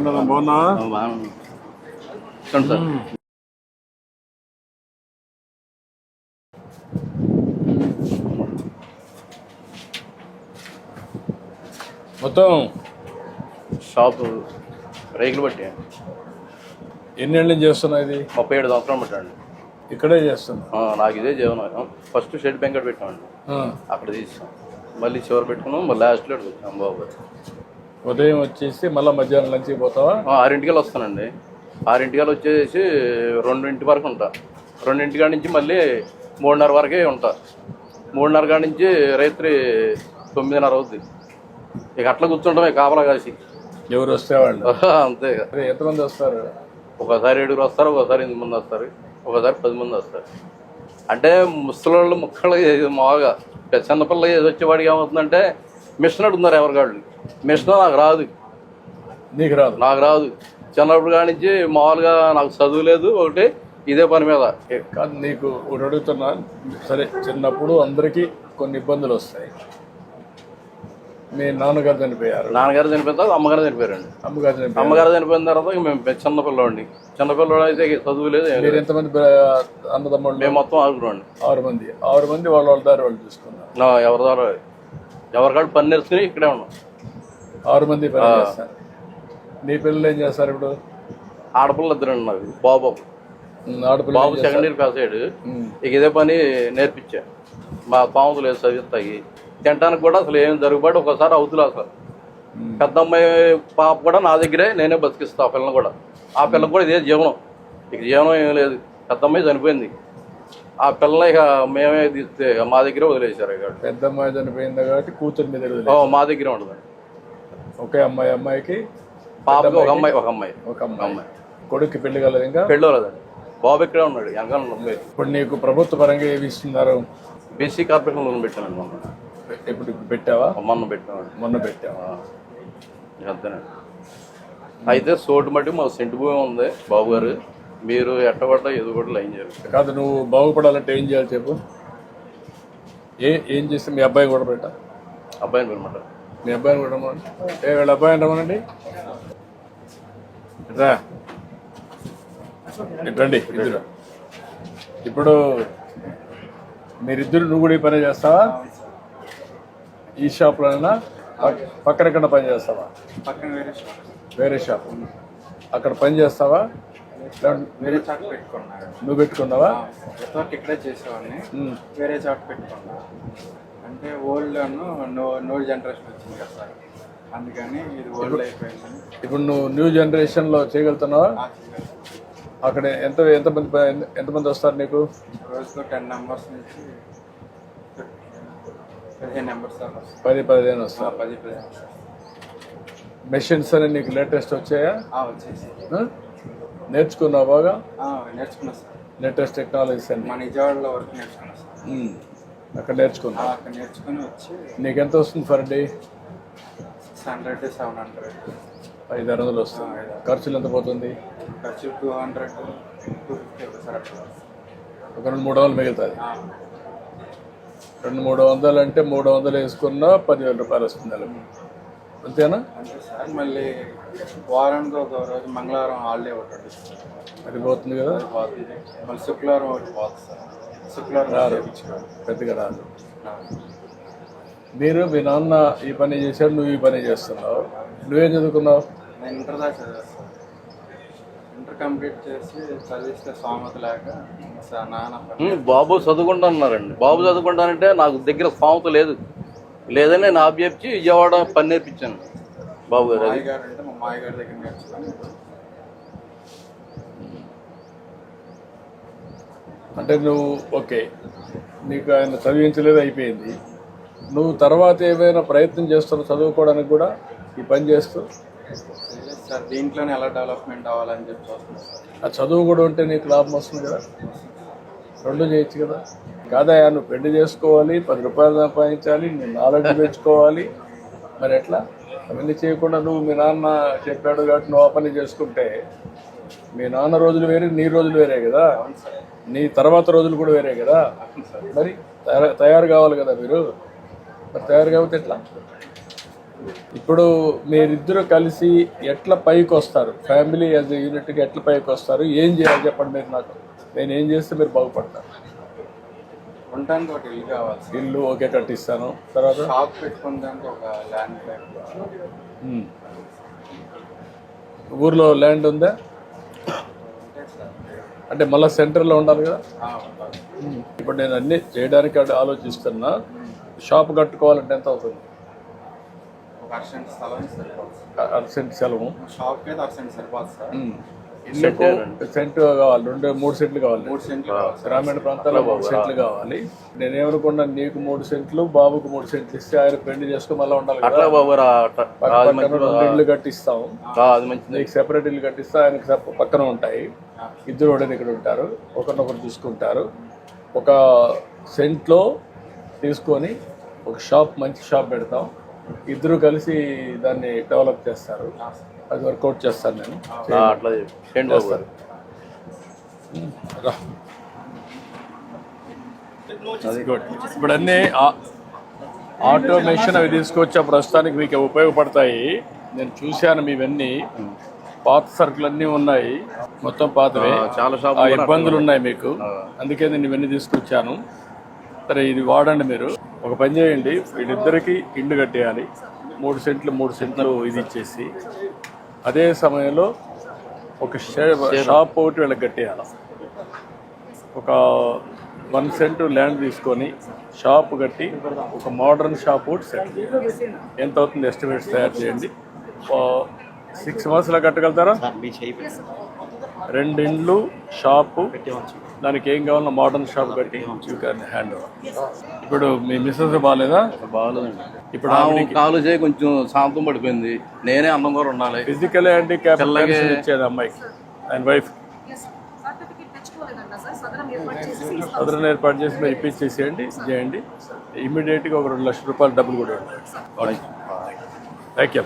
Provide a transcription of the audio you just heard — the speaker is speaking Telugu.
బాగున్నా సార్ మొత్తం షాపు రేకులు బట్టి ఎన్నేళ్ళు చేస్తున్నా ఇది 37 సంవత్సరాలు పెట్టండి. ఇక్కడే చేస్తున్నా. నాకు ఇదే జీవనం. ఫస్ట్ షెడ్ బెంకట్ పెట్టామండి, అక్కడ తీసాం, మళ్ళీ చివరి పెట్టుకున్నాం, మళ్ళీ లాస్ట్లో వచ్చాం బాబు. ఉదయం వచ్చేసి మళ్ళీ మధ్యాహ్నం లంచ్కి పోతావా? 6 వస్తానండి. 6 వచ్చేసి 2 వరకు ఉంటా. 2 నుంచి మళ్ళీ 3:30 వరకే ఉంటా. 3:30 నుంచి రాత్రి 9:30 అవుద్ది. ఇక అట్లా కూర్చుంటామే కాపలా కాసి. ఎవరు వస్తే వాళ్ళు అంతే. ఎంతమంది వస్తారు? ఒకసారి 7 వస్తారు, ఒకసారి 8 మంది వస్తారు, ఒకసారి 10 మంది వస్తారు. అంటే ముసలోళ్ళు ముక్కలు మామూలుగా చిన్నపిల్ల వచ్చేవాడికి ఏమవుతుందంటే మిషన్ అడుగుతున్నారు ఎవరికాళ్ళు. మిషన్ నాకు రాదు. నీకు రాదు? నాకు రాదు. చిన్నప్పుడు కాడి నుంచి మామూలుగా నాకు చదువు లేదు, ఒకటి ఇదే పని మీద. కాదు, నీకు ఒకటి అడుగుతున్నా. సరే, చిన్నప్పుడు అందరికీ కొన్ని ఇబ్బందులు వస్తాయి. మీ నాన్నగారు చనిపోయారు. నాన్నగారు చనిపోయిన తర్వాత అమ్మగారు చనిపోయారండి. అమ్మగారు చనిపోయిన తర్వాత మేము చిన్నపిల్లవాడిని. చిన్నపిల్లవాడు అయితే చదువు లేదు. మీరు ఎంతమంది అన్నదమ్ముళ్ళు? మేము మొత్తం 6 మంది. 6 మంది వాళ్ళ దారి వాళ్ళు చూసుకున్నారు. ఎవరి ద్వారా ఎవరికాడు పని నేర్చుకుని ఇక్కడే ఉన్నాం. 6 మంది పని చేస్తారు. నీ పిల్లలు ఏం చేస్తారు ఇప్పుడు? ఆడపిల్ల 2 నాకు. బాబు సెకండ్ ఇయర్ పాస్ అయ్యాడు. ఇక ఇదే పని నేర్పించా. మా పాముతులు లేదు చదివిస్తాయి. తినడానికి కూడా అసలు ఏం జరుగుబాటు ఒకసారి అవుతులే. అసలు పెద్ద అమ్మాయి పాప కూడా నా దగ్గరే నేనే బతికిస్తా. ఆ పిల్లని కూడా, ఆ పిల్లకి కూడా ఇదే జీవనం. ఇక జీవనం ఏం లేదు. పెద్ద అమ్మాయి చనిపోయింది. ఆ పిల్లని ఇక మేమే తీస్తే మా దగ్గరే వదిలేశారు. ఇక పెద్ద అమ్మాయి చనిపోయింది కాబట్టి కూతురు మీద మా దగ్గరే ఉండదు. ఒకే అమ్మాయికి పాపకి ఒక అమ్మాయి. కొడుక్కి పెళ్లి కలదు? ఇంకా పెళ్ళి కలదండి. బాబు ఇక్కడే ఉన్నాడు వెనకాల. ఇప్పుడు నీకు ప్రభుత్వ పరంగా ఏమి ఇస్తున్నారు? బీసీ కార్పొరేషన్ లోన్ పెట్టానండి మొన్న. ఇప్పుడు పెట్టావా? మొన్న పెట్టావా? అంతేనండి. అయితే సోటు మట్టి మా సెంటు భూమి ఉంది బాబు గారు. మీరు ఎట్టబడ్డా ఏదో కూడా లైన్ చేయాలి. కాదు, నువ్వు బాగుపడాలంటే ఏం చేయాలి చెప్పు? ఏం చేస్తే మీ అబ్బాయి కూడా పెట్టా? అబ్బాయిని అనమాట. మీ అబ్బాయిని కూడా రమ్మనండి. వీళ్ళ అబ్బాయిని రమ్మనండి. రా, రండి ఇద్దరు. ఇప్పుడు మీరిద్దరు, నువ్వు కూడా ఈ పని చేస్తావా? ఈ షాప్లోనైనా పక్కన ఎక్కడ పని చేస్తావా? వేరే షాప్. అక్కడ పని చేస్తావా? వేరే చాట్ పెట్టుకున్నా. నువ్వు పెట్టుకున్నావా? ఇక్కడే చేసేవాడిని. వేరే చాట్ పెట్టుకున్నా. అంటే ఓల్డ్ నో జనరేషన్ వచ్చింది కదా సార్, అందుకని ఇది ఓల్డ్ అయిపోయింది. ఇప్పుడు నువ్వు న్యూ జనరేషన్లో చేయగలుగుతున్నావా? అక్కడ ఎంతమంది వస్తారు నీకు? రోజుకు 10 మెంబర్స్ నుంచి 15 మెంబర్స్ దాకా. 10-15 వస్తారు. 10-15. మెషిన్స్ అని నీకు లేటెస్ట్ వచ్చాయా? వచ్చేసి నేర్చుకున్నావు బాగా? నేర్చుకున్నా సార్. లేటెస్ట్ టెక్నాలజీస్ అని మా నిజవాడలో వరకు నేర్చుకున్నా సార్. అక్కడ నేర్చుకున్నా? అక్కడ నేర్చుకుని వచ్చి. నీకు ఎంత వస్తుంది ఫర్ డే? 600-700. 500 వస్తుంది. ఖర్చులు ఎంత పోతుంది? ఖర్చు 200-250 సార్. ఒక 200-300 మిగులుతుంది. 200-300 అంటే 300 వేసుకున్నా 10,000 రూపాయలు వస్తుంది నెలకు. అంతేనా? అంతే సార్. మళ్ళీ వారానికి ఒక రోజు మంగళవారం హాలిడే ఒకటి అది పోతుంది కదా. పోతుంది. మళ్ళీ శుక్రవారం ఒకటి పోతుంది సార్. శుక్రవారం పెద్దగా రాదు. మీరు, మీ నాన్న ఈ పని చేశాడు, నువ్వు ఈ పని చేస్తున్నావు. నువ్వేం చదువుకున్నావు? నేను ఇంటర్ దాకా చదివాను సార్. ఇంటర్ కంప్లీట్ చేసి చదివిస్తే స్వామత లేక నాన్న బాబు చదువుకుంటానన్నారండి. బాబు చదువుకుంటానంటే నాకు దగ్గర స్వామత లేదని నేను ఆబ్జెప్చి విజయవాడ పని నేర్పించాను బాబు గారు. మాయగారు అంటే మా మాయగారి దగ్గర నేర్చుకుని. అంటే నువ్వు ఓకే, నీకు ఆయన చదివించలేదు, అయిపోయింది. నువ్వు తర్వాత ఏమైనా ప్రయత్నం చేస్తున్నావు చదువుకోవడానికి కూడా ఈ పని చేస్తూ? సార్ దీంట్లోనే ఎలా డెవలప్మెంట్ అవ్వాలని చెప్పి చూస్తున్నాను సార్. ఆ చదువు కూడా ఉంటే నీకు లాభం వస్తుంది కదా, 2 చేయొచ్చు కదా. కాదయా, నువ్వు పెళ్లి చేసుకోవాలి, 10 రూపాయలు సంపాదించాలి, నీ నాలెడ్జ్ పెంచుకోవాలి, మరి ఎట్లా? అవన్నీ చేయకుండా నువ్వు మీ నాన్న చెప్పాడు కాబట్టి నువ్వు ఆ పని చేసుకుంటే మీ నాన్న రోజులు వేరే, నీ రోజులు వేరే కదా, నీ తర్వాత రోజులు కూడా వేరే కదా. మరి తయారు కావాలి కదా మీరు. మరి తయారు కాకపోతే ఎట్లా? ఇప్పుడు మీరిద్దరు కలిసి ఎట్లా పైకి వస్తారు, ఫ్యామిలీ యాజ్ యూనిట్గా ఎట్లా పైకి వస్తారు, ఏం చేయాలి చెప్పండి మీరు నాకు. నేను ఏం చేస్తే మీరు బాగుపడతారు? ఉండడానికి ఒకటి ఇల్లు కావాలి సార్. ఇల్లు ఓకే కట్టిస్తాను. తర్వాత షాప్ పెట్టుకోవడానికి ఒక ల్యాండ్ టైప్ ఊర్లో ల్యాండ్ ఉందా? ఉంటాయి సార్. అంటే మళ్ళీ సెంటర్లో ఉండాలి కదా. ఉండాలి. ఇప్పుడు నేను అన్ని చేయడానికి ఆలోచిస్తున్నా. షాప్ కట్టుకోవాలంటే ఎంత అవుతుంది? ఒక అర్సెంట్ స్థలం సరిపోతుంది. అర్సెంట్ సెలవు. షాప్కి అయితే అర్సెంట్ సరిపోతుంది సార్. ఇల్లుకు సెంట్ కావాలి, 3 సెంట్లు కావాలి. 3 సెంట్లు కావాలి సార్. గ్రామీణ ప్రాంతాల్లో 3 సెంట్లు కావాలి. నేనేమనుకున్నా, నీకు 3 సెంట్లు, బాబుకు 3 సెంట్లు ఇస్తే ఆయన పెళ్లి చేసుకుని మళ్ళీ ఉండాలి కదా. అట్లా బాబు పక్కన 2 ఇల్లు కట్టిస్తాం, అది మంచిది. నీకు సెపరేట్ ఇల్లు కట్టిస్తా, ఆయనకి పక్కన ఉంటాయి. ఇద్దరు ఒకటే ఇక్కడ ఉంటారు, ఒకరినొకరు చూసుకుంటారు. ఒక సెంట్లో తీసుకొని ఒక షాప్, మంచి షాప్ పెడతాం. ఇద్దరు కలిసి దాన్ని డెవలప్ చేస్తారు. అది వర్కౌట్ చేస్తాను నేను. అట్లా చేయండి బాబు గారు. రా. అది గుడ్. ఇప్పుడు అన్నీ ఆటోమేషన్ అవి తీసుకొచ్చా, ప్రస్తుతానికి మీకు ఉపయోగపడతాయి. నేను చూశాను మీవన్నీ. పాత సరుకులు అన్నీ ఉన్నాయి, మొత్తం పాతవే. చాలా ఆ షాపులు ఇబ్బందులు ఉన్నాయి మీకు, అందుకే నేను ఇవన్నీ తీసుకొచ్చాను. సరే, ఇది వాడండి మీరు. ఒక పని చేయండి, వీళ్ళిద్దరికి ఇల్లు కట్టేయాలి. 3 సెంట్లు ఇది ఇచ్చేసి, అదే సమయంలో ఒక షాప్ ఒకటి వీళ్ళకి కట్టేయాలి. ఒక 1 సెంటు ల్యాండ్ తీసుకొని షాప్ కట్టి ఒక మోడర్న్ షాప్ ఒకటి సెట్ చేయాలి. ఎంత అవుతుంది ఎస్టిమేట్స్ తయారు చేయండి. 6 మంత్స్లో కట్టగలుగుతారా? 2 ఇండ్లు, షాపు, దానికి ఏం కావాలన్నా మోడర్న్ షాప్ కట్టి యూ క్యాన్ హ్యాండ్ ఓవర్. ఇప్పుడు మీ మిస్సెస్ బాగాలేదా? బాగాలేదండి. ఇప్పుడు కాలు చేయి కొంచెం శాంతం పడిపోయింది. నేనే అందం కూడా ఉండాలి. ఫిజికల్ హ్యాండిక్యాప్ ఇచ్చేది అమ్మాయికి, ఆయన వైఫ్. సదరన్ ఏర్పాటు చేసి మీరు ఇప్పించేసేయండి, చేయండి. ఇమీడియట్గా ఒక 2 లక్షల రూపాయలు డబ్బులు కూడా ఉంటాయి. Thank you.